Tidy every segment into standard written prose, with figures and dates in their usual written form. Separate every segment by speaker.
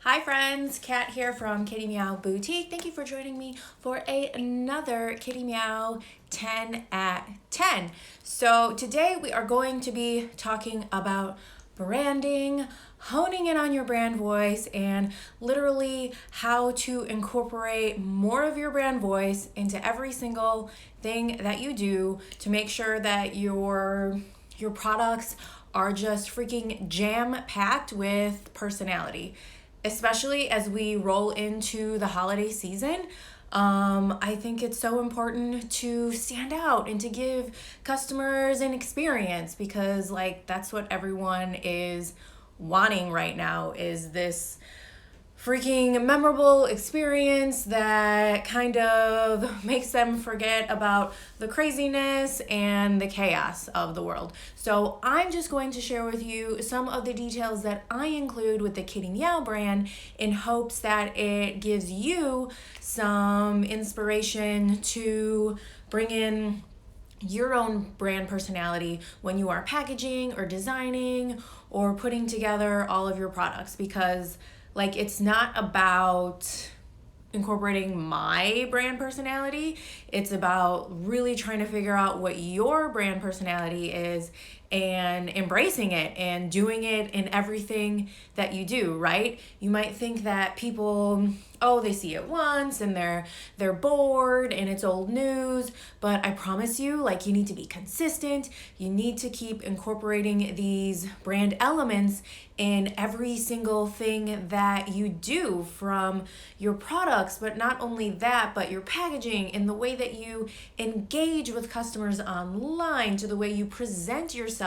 Speaker 1: Hi friends, Kat here from Kitty Meow Boutique. Thank you for joining me for another Kitty Meow 10 at 10. So today we are going to be talking about branding, honing in on your brand voice, and literally how to incorporate more of your brand voice into every single thing that you do to make sure that your products are just freaking jam-packed with personality, especially as we roll into the holiday season. I think it's so important to stand out and to give customers an experience because, like, that's what everyone is wanting right now is this freaking memorable experience that kind of makes them forget about the craziness and the chaos of the world. So I'm just going to share with you some of the details that I include with the Kitty Meow brand in hopes that it gives you some inspiration to bring in your own brand personality when you are packaging or designing or putting together all of your products, because like it's not about incorporating my brand personality. It's about really trying to figure out what your brand personality is and embracing it and doing it in everything that you do, right? You might think that people, oh, they see it once and they're bored and it's old news, but I promise you, like, you need to be consistent. You need to keep incorporating these brand elements in every single thing that you do, from your products, but not only that, but your packaging and the way that you engage with customers online, to the way you present yourself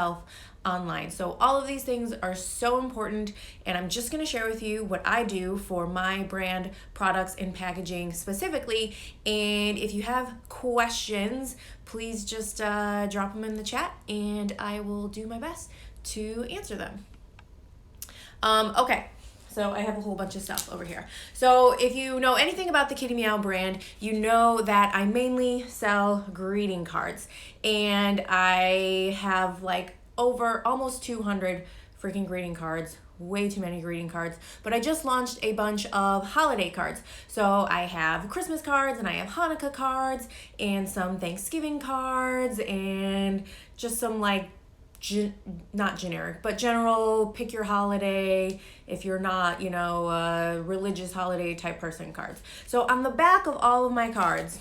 Speaker 1: online. So all of these things are so important, and I'm just going to share with you what I do for my brand products and packaging specifically. And if you have questions, please just drop them in the chat and I will do my best to answer them. Okay, so I have a whole bunch of stuff over here. So if you know anything about the Kitty Meow brand, you know that I mainly sell greeting cards, and I have like over almost 200 freaking greeting cards. Way too many greeting cards, but I just launched a bunch of holiday cards. So I have Christmas cards and I have Hanukkah cards and some Thanksgiving cards and just some like not generic, but general pick your holiday if you're not, a religious holiday type person cards. So on the back of all of my cards,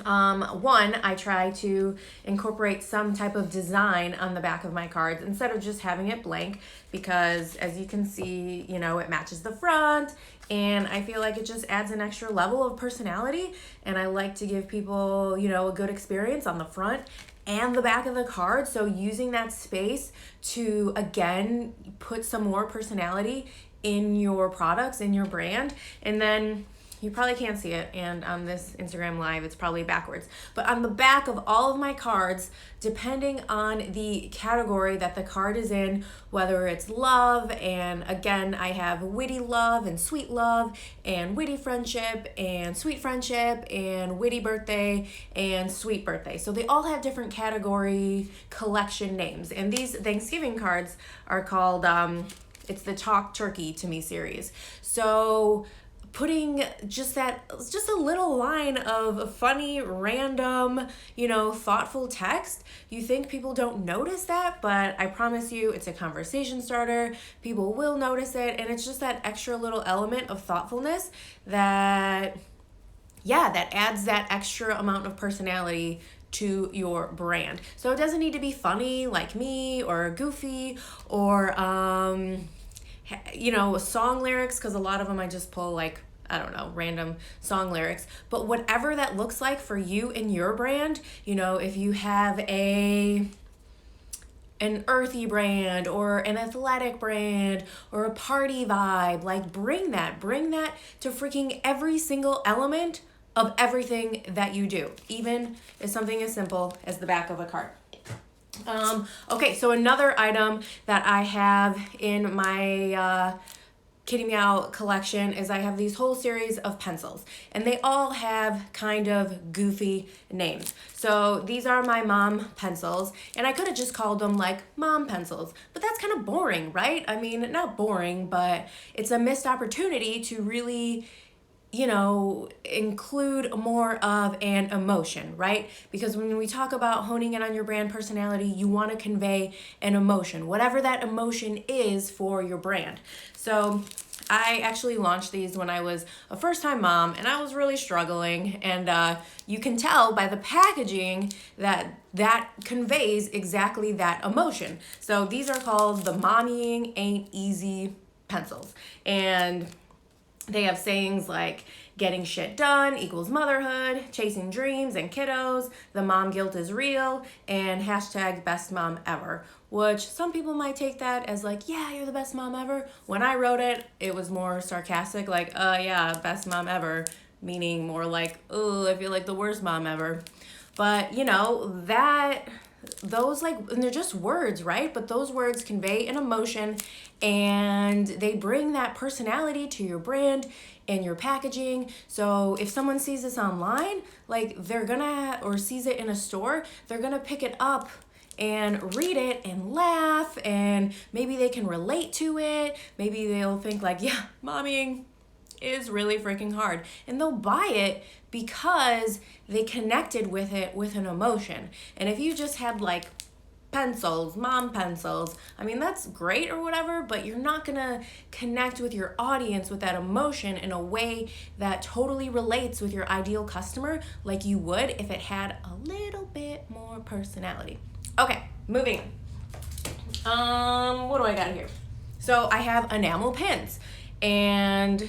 Speaker 1: one, I try to incorporate some type of design on the back of my cards instead of just having it blank, because as you can see, it matches the front, and I feel like it just adds an extra level of personality, and I like to give people, a good experience on the front and the back of the card. So using that space to, again, put some more personality in your products, in your brand. And then you probably can't see it, and on this Instagram live it's probably backwards, but on the back of all of my cards, depending on the category that the card is in, whether it's love, and again I have witty love and sweet love and witty friendship and sweet friendship and witty birthday and sweet birthday. So they all have different category collection names, and these Thanksgiving cards are called it's the Talk Turkey to Me series. So putting just a little line of funny, random, thoughtful text. You think people don't notice that, but I promise you it's a conversation starter. People will notice it, and it's just that extra little element of thoughtfulness that adds that extra amount of personality to your brand. So it doesn't need to be funny like me or goofy or song lyrics, because a lot of them I just pull like, I don't know, random song lyrics. But whatever that looks like for you and your brand, if you have an earthy brand or an athletic brand or a party vibe, like bring that to freaking every single element of everything that you do, even if something as simple as the back of a card. Okay, so another item that I have in my Kitty Meow collection is I have these whole series of pencils, and they all have kind of goofy names. So these are my mom pencils, and I could have just called them like mom pencils, but that's kind of boring, right? I mean, not boring, but it's a missed opportunity to really, include more of an emotion, right? Because when we talk about honing in on your brand personality, you want to convey an emotion, whatever that emotion is for your brand. So I actually launched these when I was a first-time mom, and I was really struggling, and you can tell by the packaging that conveys exactly that emotion. So these are called the Mommying Ain't Easy pencils, and they have sayings like getting shit done equals motherhood, chasing dreams and kiddos, the mom guilt is real, and hashtag best mom ever, which some people might take that as like, yeah, you're the best mom ever. When I wrote it, it was more sarcastic, like, yeah, best mom ever, meaning more like, oh, I feel like the worst mom ever. But, those and they're just words, right? But those words convey an emotion, and they bring that personality to your brand and your packaging. So if someone sees this online, or sees it in a store, they're gonna pick it up and read it and laugh, and maybe they can relate to it. Maybe they'll think like, yeah, mommying is really freaking hard, and they'll buy it because they connected with it with an emotion. And if you just had like pencils, mom pencils, I mean, that's great or whatever, but you're not gonna connect with your audience with that emotion in a way that totally relates with your ideal customer like you would if it had a little bit more personality. Okay, moving on. What do I got here? So I have enamel pins, and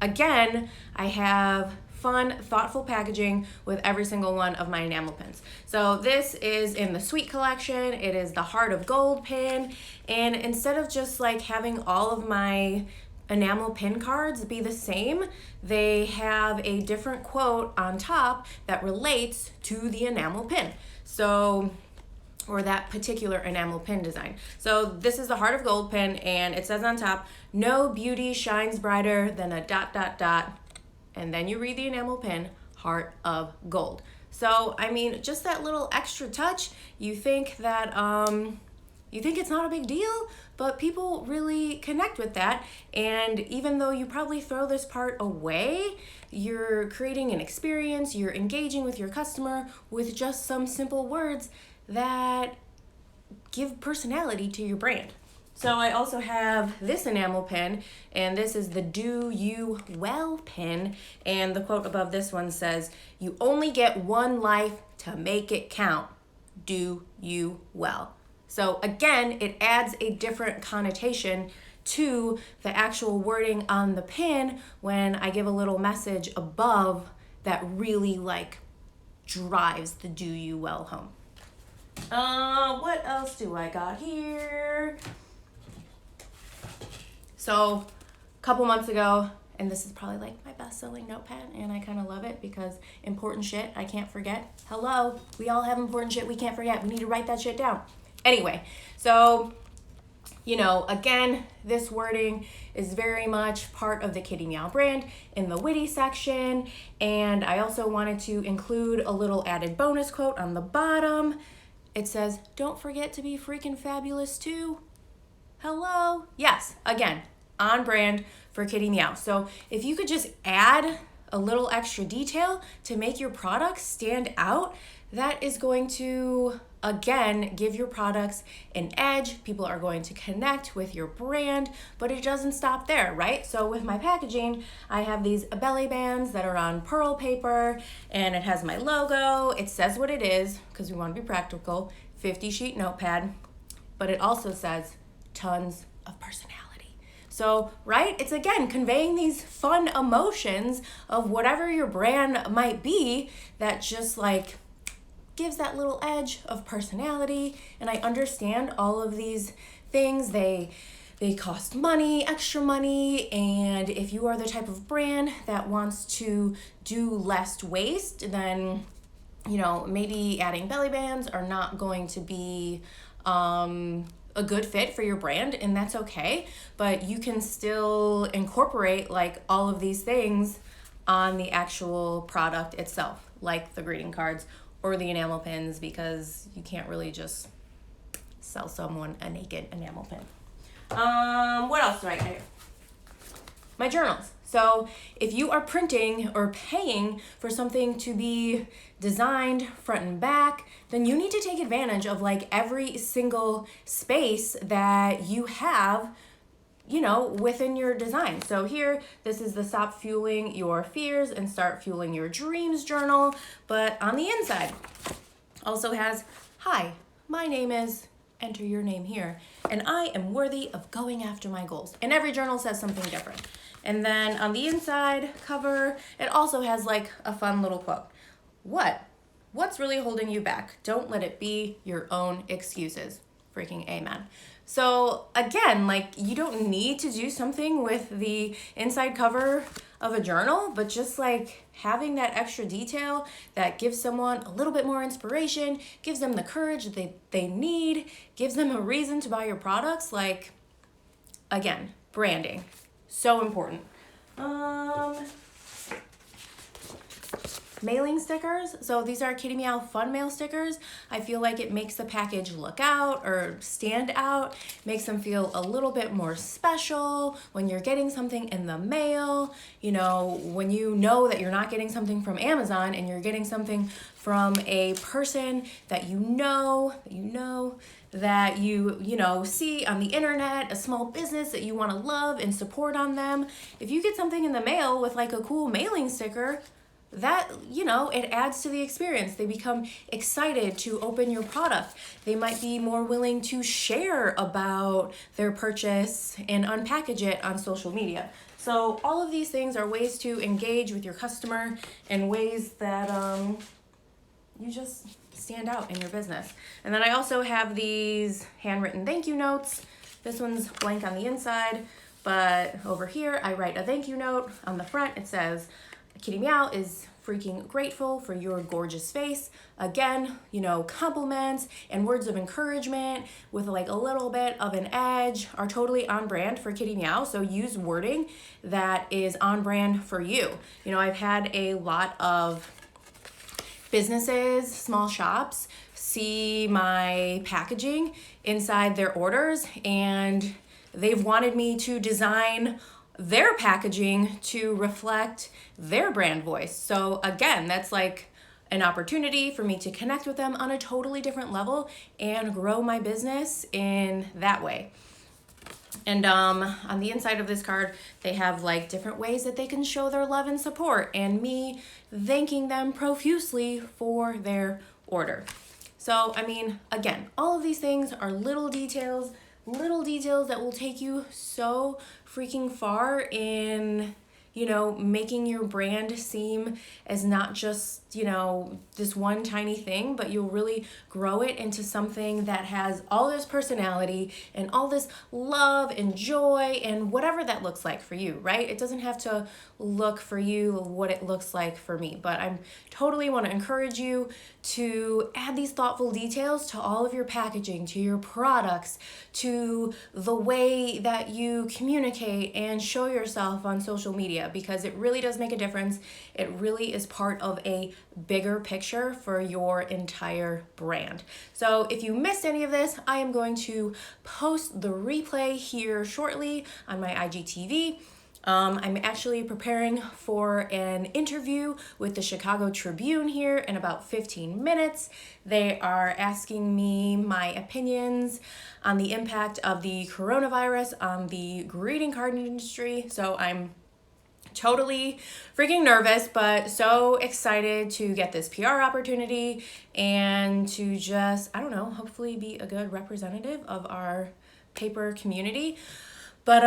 Speaker 1: again, I have fun, thoughtful packaging with every single one of my enamel pins. So this is in the Sweet collection. It is the Heart of Gold pin, and instead of just like having all of my enamel pin cards be the same, they have a different quote on top that relates to the enamel pin. Or that particular enamel pin design. So this is the Heart of Gold pin, and it says on top, no beauty shines brighter than a ... And then you read the enamel pin, Heart of Gold. So, I mean, just that little extra touch, you think that, you think it's not a big deal, but people really connect with that. And even though you probably throw this part away, you're creating an experience, you're engaging with your customer with just some simple words that give personality to your brand. So I also have this enamel pin, and this is the Do You Well pin, and the quote above this one says, you only get one life to make it count. Do you well. So again, it adds a different connotation to the actual wording on the pin when I give a little message above that really drives the Do You Well home. What else do I got here? So a couple months ago, and this is probably my best-selling notepad, and I kind of love it because important shit I can't forget. Hello, we all have important shit we can't forget. We need to write that shit down. Anyway, so, again, this wording is very much part of the Kitty Meow brand in the witty section, and I also wanted to include a little added bonus quote on the bottom. It says, don't forget to be freaking fabulous too. Hello? Yes, again, on brand for Kitty Meow. So if you could just add a little extra detail to make your products stand out, that is going to, again, give your products an edge. People are going to connect with your brand, but it doesn't stop there, right? So with my packaging, I have these belly bands that are on pearl paper, and it has my logo. It says what it is, because we want to be practical, 50-sheet notepad, but it also says tons of personality. So, right, it's again conveying these fun emotions of whatever your brand might be that just gives that little edge of personality. And I understand all of these things, they cost money, extra money, and if you are the type of brand that wants to do less waste, then maybe adding belly bands are not going to be a good fit for your brand, and that's okay. But you can still incorporate like all of these things on the actual product itself, like the greeting cards or the enamel pins, because you can't really just sell someone a naked enamel pin. What else do I got here? My journals. So if you are printing or paying for something to be designed front and back, then you need to take advantage of like every single space that you have, you know, within your design. So here, this is the Stop Fueling Your Fears and Start Fueling Your Dreams journal. But on the inside also has, hi, my name is, enter your name here, and I am worthy of going after my goals. And every journal says something different. And then on the inside cover, it also has like a fun little quote. What's really holding you back? Don't let it be your own excuses. Freaking amen. So again, like, you don't need to do something with the inside cover of a journal, but just like having that extra detail that gives someone a little bit more inspiration, gives them the courage that they need, gives them a reason to buy your products. Like, again, branding, so important. Mailing stickers. So these are Kitty Meow Fun Mail stickers. I feel like it makes the package look out or stand out, makes them feel a little bit more special when you're getting something in the mail. You know, when you know that you're not getting something from Amazon and you're getting something from a person that you know, that you know, see on the internet, a small business that you want to love and support on them. If you get something in the mail with like a cool mailing sticker, that, you know, it adds to the experience. They become excited to open your product. They might be more willing to share about their purchase and unpackage it on social media. So all of these things are ways to engage with your customer and ways that you just stand out in your business. And then I also have these handwritten thank you notes. This one's blank on the inside, but over here I write a thank you note. On the front it says, Kitty Meow is freaking grateful for your gorgeous face. Again, you know, compliments and words of encouragement with like a little bit of an edge are totally on brand for Kitty Meow. So use wording that is on brand for you. You know, I've had a lot of businesses, small shops, see my packaging inside their orders, and they've wanted me to design their packaging to reflect their brand voice. So again, that's like an opportunity for me to connect with them on a totally different level and grow my business in that way. And on the inside of this card, they have like different ways that they can show their love and support, and me thanking them profusely for their order. So, I mean, again, all of these things are little details that will take you so freaking far in, you know, making your brand seem as not just, you know, this one tiny thing, but you'll really grow it into something that has all this personality and all this love and joy and whatever that looks like for you, right? It doesn't have to look for you what it looks like for me, but I totally want to encourage you to add these thoughtful details to all of your packaging, to your products, to the way that you communicate and show yourself on social media, because it really does make a difference. It really is part of a bigger picture for your entire brand. So if you missed any of this, I am going to post the replay here shortly on my IGTV. I'm actually preparing for an interview with the Chicago Tribune here in about 15 minutes. They are asking me my opinions on the impact of the coronavirus on the greeting card industry. So I'm totally freaking nervous, but so excited to get this PR opportunity and to just, I don't know, hopefully be a good representative of our paper community. But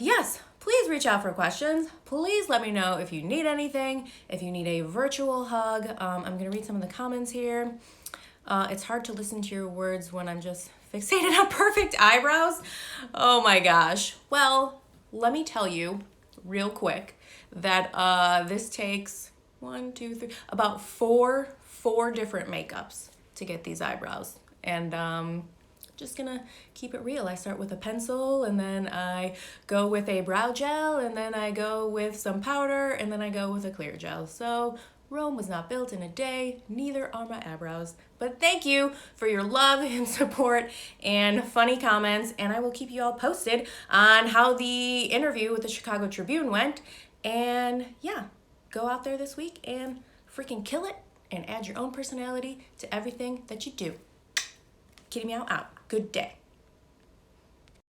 Speaker 1: yes, please reach out for questions. Please let me know if you need anything, if you need a virtual hug. I'm gonna read some of the comments here. It's hard to listen to your words when I'm just fixated on perfect eyebrows. Oh my gosh. Well, let me tell you real quick that this takes about four different makeups to get these eyebrows. And just gonna keep it real. I start with a pencil, and then I go with a brow gel, and then I go with some powder, and then I go with a clear gel. So Rome was not built in a day, neither are my eyebrows. But thank you for your love and support and funny comments, and I will keep you all posted on how the interview with the Chicago Tribune went. And yeah, go out there this week and freaking kill it and add your own personality to everything that you do. Kitty Meow out. Good day.